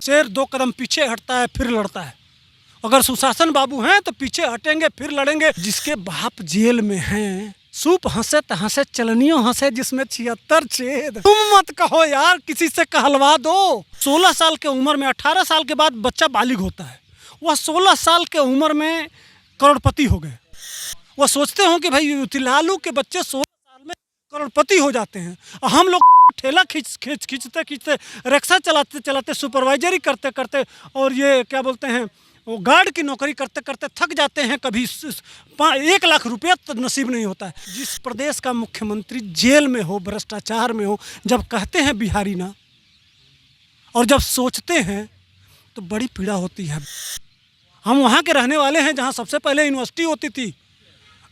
शेर 2 कदम पीछे हटता है फिर लड़ता है। अगर सुशासन बाबू हैं तो पीछे हटेंगे फिर लड़ेंगे। जिसके बाप जेल में हैं, सूप हंसे त हंसे चलनियों हंसे जिसमें 76 छेद। तुम मत कहो यार, किसी से कहलवा दो। 16 साल के उम्र में 18 साल के बाद बच्चा बालिग होता है, वह 16 साल के उम्र में करोड़पति हो गए। वह सोचते हो कि भाई लालू के बच्चे 16 साल में करोड़पति हो जाते हैं, और हम लोग ठेला खींचते रिक्शा चलाते चलाते सुपरवाइजरी करते करते और ये क्या बोलते हैं वो गार्ड की नौकरी करते करते थक जाते हैं। कभी 1 लाख रुपया तो नसीब नहीं होता है। जिस प्रदेश का मुख्यमंत्री जेल में हो, भ्रष्टाचार में हो, जब कहते हैं बिहारी ना, और जब सोचते हैं तो बड़ी पीड़ा होती है। हम वहाँ के रहने वाले हैं जहाँ सबसे पहले यूनिवर्सिटी होती थी।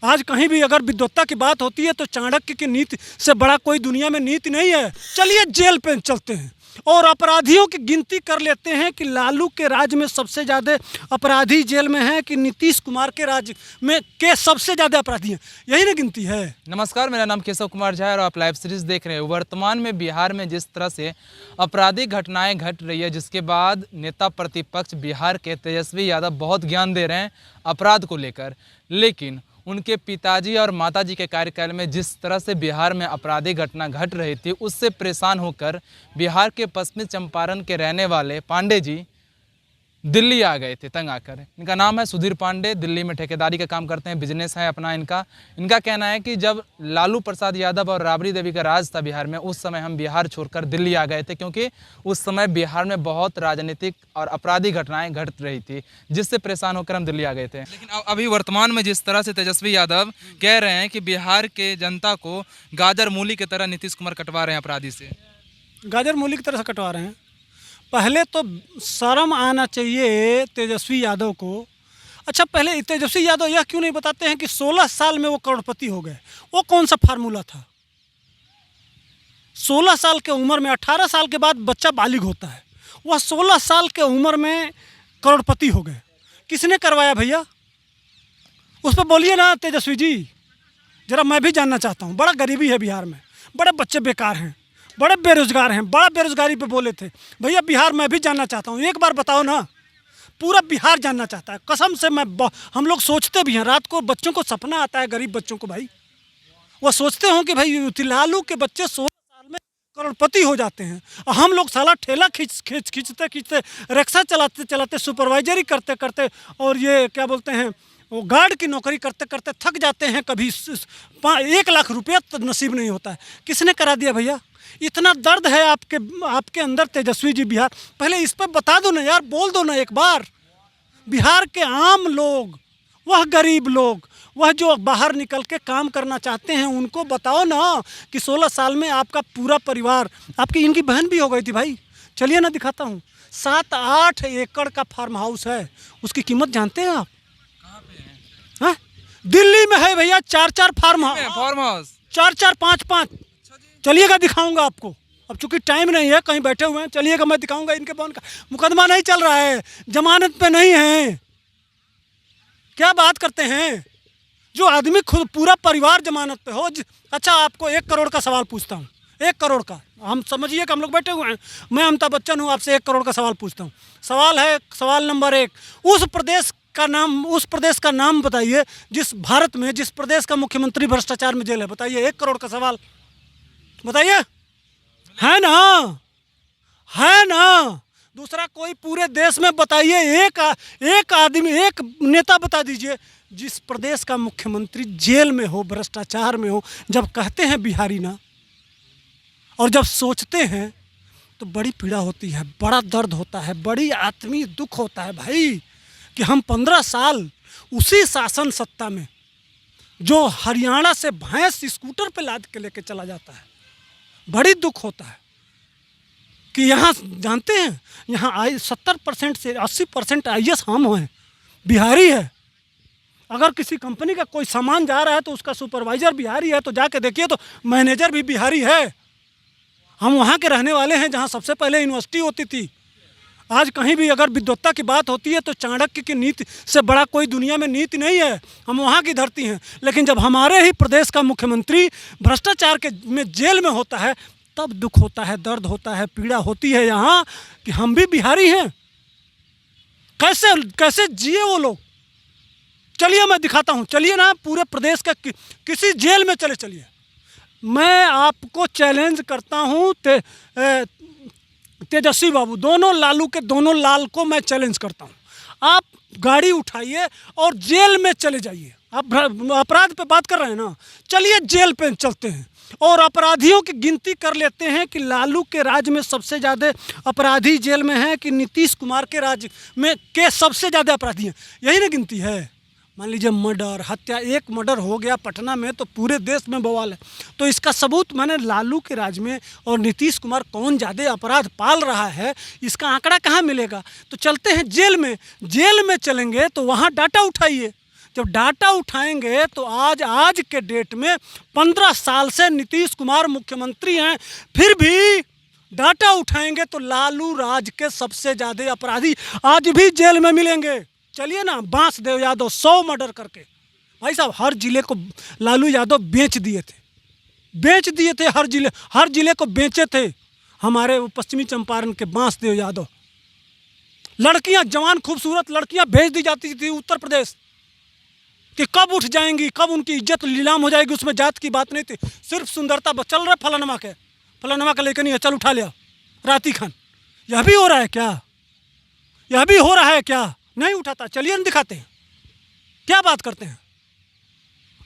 आज कहीं भी अगर विद्वत्ता की बात होती है तो चाणक्य की नीति से बड़ा कोई दुनिया में नीति नहीं है। चलिए जेल पे चलते हैं और अपराधियों की गिनती कर लेते हैं कि लालू के राज में सबसे ज़्यादा अपराधी जेल में हैं कि नीतीश कुमार के राज में के सबसे ज़्यादा अपराधी हैं। यही ना गिनती है। नमस्कार, मेरा नाम केशव कुमार झा है और आप लाइव सीरीज़ देख रहे हैं। वर्तमान में बिहार में जिस तरह से आपराधिक घटनाएं घट रही है, जिसके बाद नेता प्रतिपक्ष बिहार के तेजस्वी यादव बहुत ज्ञान दे रहे हैं अपराध को लेकर, लेकिन उनके पिताजी और माताजी के कार्यकाल में जिस तरह से बिहार में आपराधिक घटना घट रही थी, उससे परेशान होकर बिहार के पश्चिमी चंपारण के रहने वाले पांडे जी दिल्ली आ गए थे तंग आकर। इनका नाम है सुधीर पांडे, दिल्ली में ठेकेदारी का काम करते हैं, बिजनेस है अपना इनका कहना है कि जब लालू प्रसाद यादव और राबड़ी देवी का राज था बिहार में, उस समय हम बिहार छोड़कर दिल्ली आ गए थे, क्योंकि उस समय बिहार में बहुत राजनीतिक और आपराधिक घटनाएं घट रही थी, जिससे परेशान होकर हम दिल्ली आ गए थे। लेकिन अभी वर्तमान में जिस तरह से तेजस्वी यादव कह रहे हैं कि बिहार के जनता को गाजर मूली की तरह नीतीश कुमार कटवा रहे हैं अपराधी से। गाजर मूली की तरह से कटवा रहे हैं। पहले तो शर्म आना चाहिए तेजस्वी यादव को। अच्छा, पहले तेजस्वी यादव यह क्यों नहीं बताते हैं कि 16 साल में वो करोड़पति हो गए? वो कौन सा फार्मूला था? 16 साल के उम्र में 18 साल के बाद बच्चा बालिग होता है, वह 16 साल के उम्र में करोड़पति हो गए। किसने करवाया भैया? उस पर बोलिए ना तेजस्वी जी, जरा मैं भी जानना चाहता हूँ। बड़ा गरीबी है बिहार में, बड़े बच्चे बेकार हैं, बड़े बेरोजगार हैं। बड़ा बेरोजगारी पे बोले थे भैया। बिहार मैं भी जानना चाहता हूँ, एक बार बताओ ना। पूरा बिहार जानना चाहता है कसम से। हम लोग सोचते भी हैं, रात को बच्चों को सपना आता है, गरीब बच्चों को भाई। वो सोचते हो कि भाई लालू के बच्चे 16 साल में करोड़पति हो जाते हैं, और हम लोग साला ठेला खींचते रिक्शा चलाते चलाते सुपरवाइजरी करते करते और ये क्या बोलते हैं वो गार्ड की नौकरी करते करते थक जाते हैं। कभी 1 लाख रुपया तो नसीब नहीं होता है। किसने करा दिया भैया? इतना दर्द है आपके अंदर तेजस्वी जी बिहार, पहले इस पर बता दो ना यार, बोल दो ना एक बार। बिहार के आम लोग, वह गरीब लोग, वह जो बाहर निकल के काम करना चाहते हैं, उनको बताओ ना कि 16 साल में आपका पूरा परिवार, आपकी इनकी बहन भी हो गई थी भाई। चलिए ना दिखाता हूँ। 7-8 एकड़ का फार्म हाउस है, उसकी कीमत जानते हैं आप? कहाँ पे है? दिल्ली में है भैया। 4-4 फार्म हाउस, 4-4 5-5। चलिएगा दिखाऊंगा आपको। अब चूंकि टाइम नहीं है, कहीं बैठे हुए हैं, चलिएगा मैं दिखाऊंगा। इनके बहन का मुकदमा नहीं चल रहा है, जमानत पे नहीं है। क्या बात करते हैं? जो आदमी खुद पूरा परिवार जमानत पे हो। अच्छा, आपको 1 करोड़ का सवाल पूछता हूँ। 1 करोड़ का, हम समझिए कि हम लोग बैठे हुए हैं, मैं अमिताभ बच्चन हूँ, आपसे 1 करोड़ का सवाल पूछता हूँ। सवाल है, सवाल नंबर 1, उस प्रदेश का नाम बताइए जिस भारत में, जिस प्रदेश का मुख्यमंत्री भ्रष्टाचार में जेल है। बताइए, 1 करोड़ का सवाल बताइए। है ना? है ना? दूसरा, कोई पूरे देश में बताइए, एक आदमी, एक नेता बता दीजिए जिस प्रदेश का मुख्यमंत्री जेल में हो, भ्रष्टाचार में हो। जब कहते हैं बिहारी ना, और जब सोचते हैं तो बड़ी पीड़ा होती है, बड़ा दर्द होता है, बड़ी आत्मीय दुख होता है भाई, कि हम 15 साल उसी शासन सत्ता में, जो हरियाणा से भैंस स्कूटर पे लाद के लेके चला जाता है। बड़ी दुख होता है कि यहाँ जानते हैं, यहाँ 70% से 80% IAS हम हैं, बिहारी है। अगर किसी कंपनी का कोई सामान जा रहा है तो उसका सुपरवाइजर बिहारी है, तो जाके देखिए तो मैनेजर भी बिहारी है। हम वहाँ के रहने वाले हैं जहाँ सबसे पहले यूनिवर्सिटी होती थी। आज कहीं भी अगर विद्वत्ता की बात होती है तो चाणक्य की नीति से बड़ा कोई दुनिया में नीति नहीं है। हम वहाँ की धरती हैं। लेकिन जब हमारे ही प्रदेश का मुख्यमंत्री भ्रष्टाचार के में जेल में होता है, तब दुख होता है, दर्द होता है, पीड़ा होती है यहाँ कि हम भी बिहारी हैं। कैसे कैसे जिए वो लोग। चलिए मैं दिखाता हूँ, चलिए ना पूरे प्रदेश के किसी जेल में चलिए। मैं आपको चैलेंज करता हूँ तेजस्वी बाबू, दोनों लालू के दोनों लाल को मैं चैलेंज करता हूँ। आप गाड़ी उठाइए और जेल में चले जाइए। आप अपराध पे बात कर रहे हैं ना, चलिए जेल पे चलते हैं और अपराधियों की गिनती कर लेते हैं कि लालू के राज में सबसे ज़्यादा अपराधी जेल में हैं कि नीतीश कुमार के राज में के सबसे ज़्यादा अपराधी हैं। यही ना गिनती है। मान लीजिए मर्डर, हत्या, एक मर्डर हो गया पटना में तो पूरे देश में बवाल है। तो इसका सबूत मैंने लालू के राज में और नीतीश कुमार कौन ज़्यादा अपराध पाल रहा है, इसका आंकड़ा कहाँ मिलेगा। तो चलते हैं जेल में। जेल में चलेंगे तो वहाँ डाटा उठाइए। जब डाटा उठाएंगे तो आज के डेट में 15 साल से नीतीश कुमार मुख्यमंत्री हैं, फिर भी डाटा उठाएंगे तो लालू राज के सबसे ज़्यादा अपराधी आज भी जेल में मिलेंगे। चलिए ना, बांसदेव यादव 100 मर्डर करके, भाई साहब हर जिले को लालू यादव बेच दिए थे, हर जिले को बेचे थे हमारे पश्चिमी चंपारण के बांसदेव यादव। लड़कियां, जवान खूबसूरत लड़कियां भेज दी जाती थी उत्तर प्रदेश कि कब उठ जाएंगी, कब उनकी इज्जत नीलाम हो जाएगी। उसमें जात की बात नहीं थी, सिर्फ सुंदरता। चल रहा फलानमा का लेकर नहीं है, चल उठा लिया राती खान। यह भी हो रहा है क्या? नहीं उठाता। चलिए ना दिखाते हैं, क्या बात करते हैं।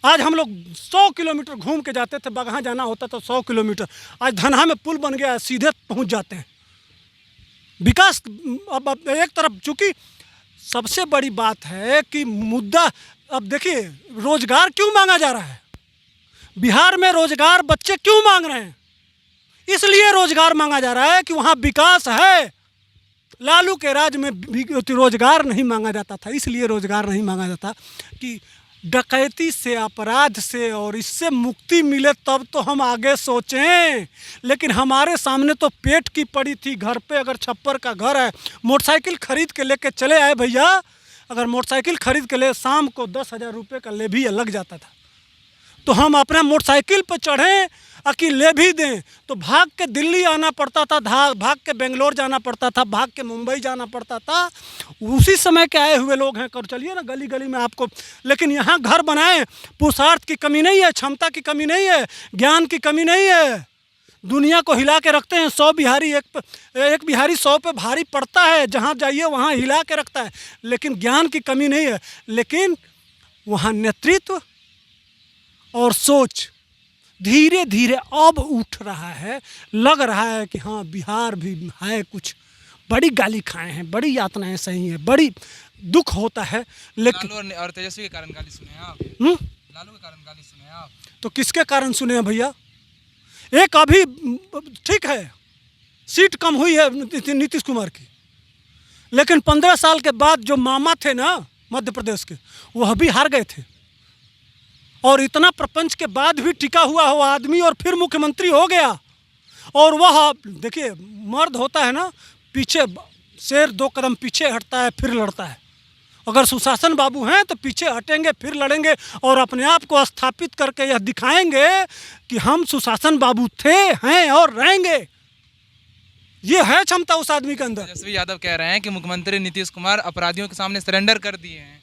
आज हम लोग 100 किलोमीटर घूम के जाते थे, बगहा जाना होता तो 100 किलोमीटर। आज धनहा में पुल बन गया है, सीधे पहुंच जाते हैं। विकास अब एक तरफ, चूँकि सबसे बड़ी बात है कि मुद्दा, अब देखिए रोजगार क्यों मांगा जा रहा है बिहार में, रोजगार बच्चे क्यों मांग रहे हैं? इसलिए रोजगार मांगा जा रहा है कि वहाँ विकास है। लालू के राज में रोजगार नहीं मांगा जाता था, इसलिए रोजगार नहीं मांगा जाता कि डकैती से, अपराध से और इससे मुक्ति मिले तब तो हम आगे सोचें। लेकिन हमारे सामने तो पेट की पड़ी थी। घर पे अगर छप्पर का घर है, मोटरसाइकिल खरीद के लेके चले आए भैया, अगर मोटरसाइकिल खरीद के ले शाम को 10,000 रुपये का ले भी लग जाता था, तो हम अपना मोटरसाइकिल पर चढ़ें कि ले भी दें तो भाग के दिल्ली आना पड़ता था, भाग के बेंगलोर जाना पड़ता था, भाग के मुंबई जाना पड़ता था। उसी समय के आए हुए लोग हैं। कर चलिए ना गली गली में आपको। लेकिन यहाँ घर बनाए, पुरुषार्थ की कमी नहीं है, क्षमता की कमी नहीं है, ज्ञान की कमी नहीं है। दुनिया को हिला के रखते हैं। 100 बिहारी एक बिहारी 100 पे भारी पड़ता है, जहाँ जाइए वहाँ हिला के रखता है। लेकिन ज्ञान की कमी नहीं है, लेकिन वहाँ नेतृत्व और सोच धीरे धीरे अब उठ रहा है। लग रहा है कि हाँ बिहार भी है कुछ। बड़ी गाली खाए हैं, बड़ी यातनाएं सही हैं, बड़ी दुख होता है। लेकिन लालू और तेजस्वी के कारण गाली सुने आप? लालू के कारण गाली सुने आप? तो किसके कारण सुने हैं भैया? एक अभी ठीक है सीट कम हुई है नीतीश कुमार की, लेकिन 15 साल के बाद जो मामा थे ना मध्य प्रदेश के, वह भी हार गए थे। और इतना प्रपंच के बाद भी टिका हुआ हो आदमी और फिर मुख्यमंत्री हो गया। और वह देखिए मर्द होता है ना, पीछे शेर 2 कदम पीछे हटता है फिर लड़ता है। अगर सुशासन बाबू हैं तो पीछे हटेंगे फिर लड़ेंगे और अपने आप को स्थापित करके यह दिखाएंगे कि हम सुशासन बाबू थे, हैं और रहेंगे। ये है क्षमता उस आदमी के अंदर। तेजस्वी यादव कह रहे हैं कि मुख्यमंत्री नीतीश कुमार अपराधियों के सामने सरेंडर कर दिए हैं।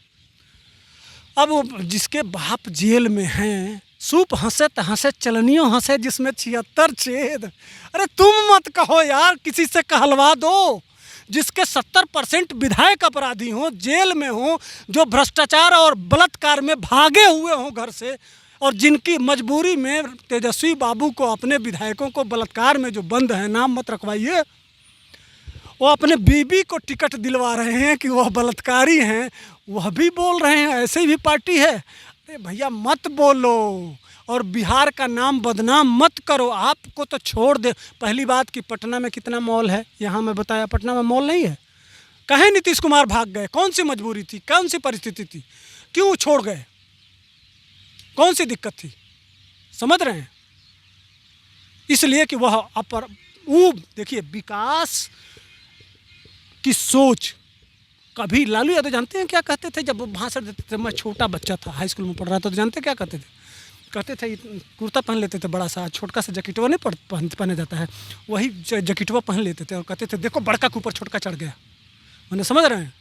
अब जिसके बाप जेल में हैं, सूप हंसे त हंसे चलनियों हंसे जिसमें 76 छेद। अरे तुम मत कहो यार, किसी से कहलवा दो। जिसके 70% विधायक अपराधी हों, जेल में हों, जो भ्रष्टाचार और बलात्कार में भागे हुए हों घर से, और जिनकी मजबूरी में तेजस्वी बाबू को अपने विधायकों को बलात्कार में जो बंद है, नाम मत रखवाइए, वो अपने बीबी को टिकट दिलवा रहे हैं कि वह बलात्कारी हैं, वह भी बोल रहे हैं ऐसे भी पार्टी है। अरे भैया मत बोलो और बिहार का नाम बदनाम मत करो। आपको तो छोड़ दे। पहली बात कि पटना में कितना मॉल है, यहाँ मैं बताया पटना में मॉल नहीं है। कहे नीतीश कुमार भाग गए? कौन सी मजबूरी थी, कौन सी परिस्थिति थी, क्यों छोड़ गए, कौन सी दिक्कत थी? समझ रहे हैं? इसलिए कि वह देखिए विकास की सोच कभी लालू यादव जानते हैं क्या कहते थे जब वो भाषण देते थे? मैं छोटा बच्चा था, हाई स्कूल में पढ़ रहा था, तो जानते क्या कहते थे? कहते थे कुर्ता पहन लेते थे बड़ा सा, छोटका सा जैकेटवा नहीं पहने जाता है, वही जैकेटवा पहन लेते थे और कहते थे देखो बड़का के ऊपर छोटका चढ़ गया। मैंने समझ रहे हैं,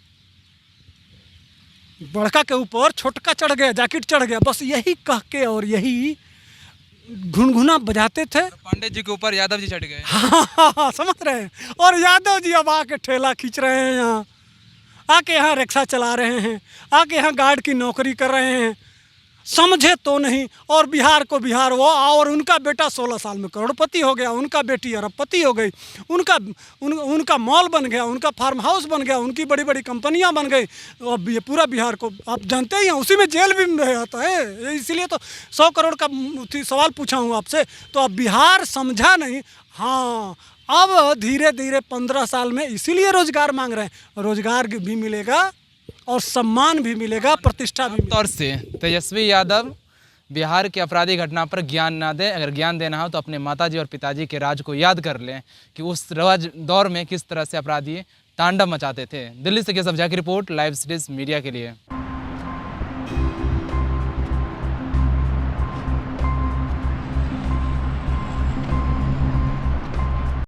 बड़का के ऊपर छोटका चढ़ गया, जैकेट चढ़ गया, बस यही कह के और यही घुनघुना बजाते थे। पांडे जी के ऊपर यादव जी चढ़ गए। हाँ, समझ रहे हैं। और यादव जी अब आके ठेला खींच रहे हैं, यहाँ आके यहाँ रिक्शा चला रहे हैं, आके यहाँ गार्ड की नौकरी कर रहे हैं, समझे तो नहीं। और बिहार को बिहार वो, और उनका बेटा 16 साल में करोड़पति हो गया, उनका बेटी अरबपति हो गई, उनका मॉल बन गया, उनका फार्म हाउस बन गया, उनकी बड़ी बड़ी कंपनियां बन गई। अब ये पूरा बिहार को आप जानते ही हैं, उसी में जेल भी रहता है। इसीलिए तो 100 करोड़ का सवाल पूछा हूँ आपसे। तो अब बिहार समझा नहीं। हाँ, अब धीरे धीरे 15 साल में इसीलिए रोजगार मांग रहे हैं, रोजगार भी मिलेगा और सम्मान भी मिलेगा, प्रतिष्ठा भी मिलेगा। तौर से तेजस्वी यादव बिहार की अपराधी घटना पर ज्ञान ना दे, अगर ज्ञान देना हो तो अपने माताजी और पिताजी के राज को याद कर लें कि उस दौर में किस तरह से अपराधी तांडव मचाते थे। दिल्ली से केशव झा की रिपोर्ट, लाइव सीरीज मीडिया के लिए।